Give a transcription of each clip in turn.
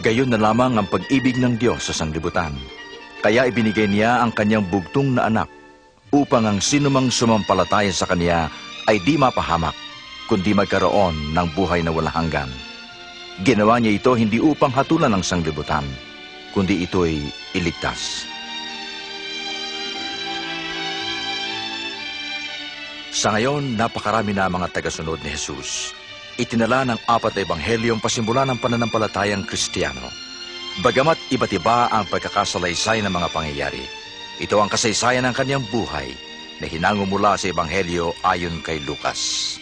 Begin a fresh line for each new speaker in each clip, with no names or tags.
Gayon na lamang ang pag-ibig ng Diyos sa sanglibutan. Kaya ibinigay niya ang kanyang bugtong na anak upang ang sinumang sumampalataya sa kanya ay di mapahamak, kundi magkaroon ng buhay na walang hanggan. Ginawa niya ito hindi upang hatulan ng sanglibutan, kundi ito'y iligtas. Sa ngayon, napakarami na mga tagasunod ni Jesus. Itinala ng 4 na ebanghelyong pasimula ng pananampalatayang Kristiyano. Bagamat iba't iba ang pagkakasalaysay ng mga pangyayari, ito ang kasaysayan ng kanyang buhay na hinango mula sa ebanghelyo ayon kay Lucas.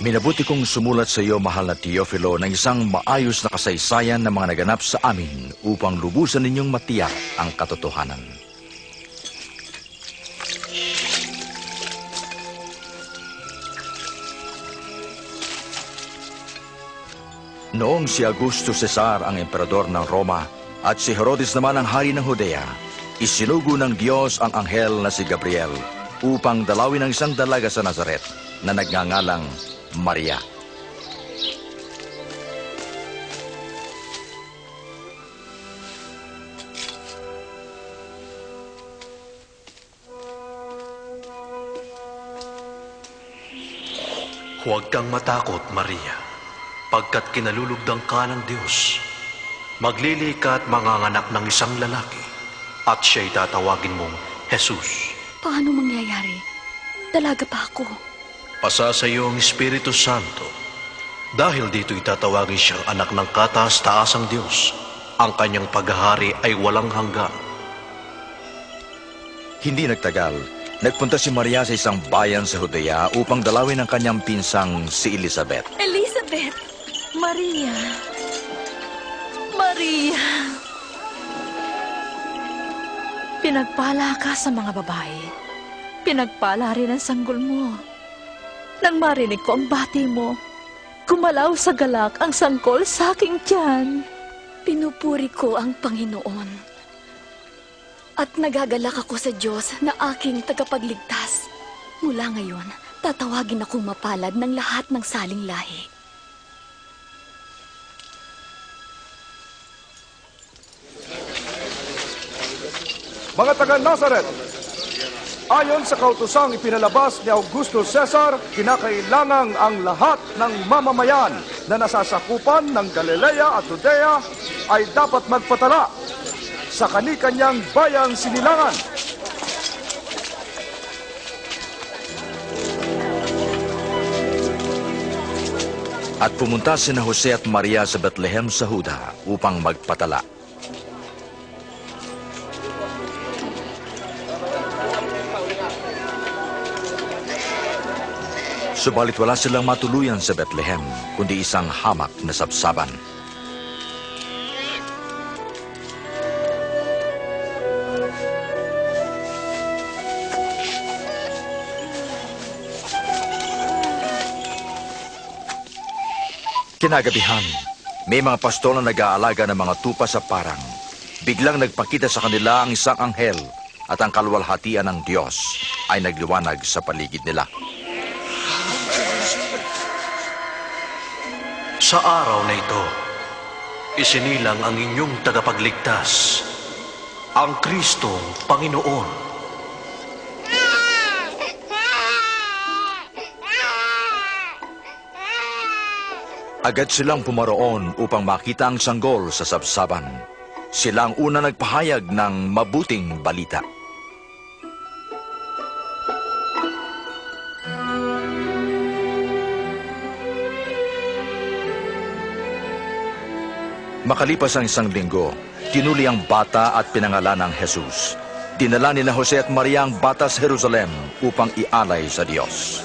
Minabuti kong sumulat sa iyo, mahal na Teofilo, ng isang maayos na kasaysayan na mga naganap sa amin upang lubusan ninyong matiyak ang katotohanan. Noong si Augusto Cesar ang emperador ng Roma at si Herodes naman ang hari ng Judea, isinugo ng Diyos ang anghel na si Gabriel upang dalawin ang isang dalaga sa Nazaret na nagngangalang Maria.
Huwag kang matakot, Maria, pagkat kinalulugdang ka ng Diyos. Maglili ka at manganganak ng isang lalaki, at siya'y tatawagin mong Jesus.
Paano mangyayari? Dalaga pa ako.
Pasa sa iyo ang Espiritu Santo. Dahil dito itatawagin siyang anak ng kataas-taasang Diyos. Ang kanyang paghahari ay walang hanggan.
Hindi nagtagal, nagpunta si Maria sa isang bayan sa Judea upang dalawin ang kanyang pinsang si Elizabeth.
Elizabeth! Maria! Maria! Pinagpala ka sa mga babae. Pinagpala rin ang sanggol mo. Nang marinig ko ang bati mo, gumalaw sa galak ang sangkol sa aking tiyan. Pinupuri ko ang Panginoon. At nagagalak ako sa Diyos na aking tagapagligtas. Mula ngayon, tatawagin akong mapalad ng lahat ng saling lahi.
Mga taga-Nazaret, ayon sa kautosang ipinalabas ni Augusto Cesar, kinakailangang ang lahat ng mamamayan na nasasakupan ng Galilea at Judea ay dapat magpatala sa kani-kanyang bayang sinilangan.
At pumunta sina Jose at Maria sa Bethlehem sa Huda upang magpatala. Subalit wala silang matuluyan sa Bethlehem, kundi isang hamak na sabsaban. Kinagabihan, may mga pastol na nag-aalaga ng mga tupa sa parang. Biglang nagpakita sa kanila ang isang anghel at ang kaluwalhatian ng Diyos ay nagliwanag sa paligid nila.
Sa araw na ito, isinilang ang inyong tagapagligtas, ang Kristong Panginoon.
Agad silang pumaroon upang makita ang sanggol sa sabsaban. Sila ang una nagpahayag ng mabuting balita. Makalipas ang isang linggo, tinuli ang bata at pinangalan ng Jesus. Dinala ni Jose at Maria ang bata sa Jerusalem upang ialay sa Diyos.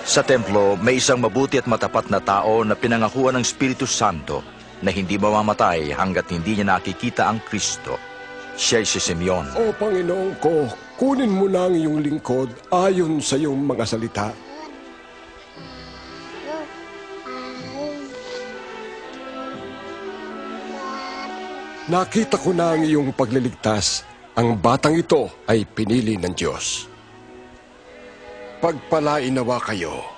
Sa templo, may isang mabuti at matapat na tao na pinangakuan ng Espiritu Santo na hindi mamamatay hanggat hindi niya nakikita ang Kristo. Siya'y si Simeon.
O Panginoon ko, kunin mo na ang iyong lingkod ayon sa iyong mga salita. Nakita ko na ang iyong pagliligtas. Ang batang ito ay pinili ng Diyos. pagpalain nawa kayo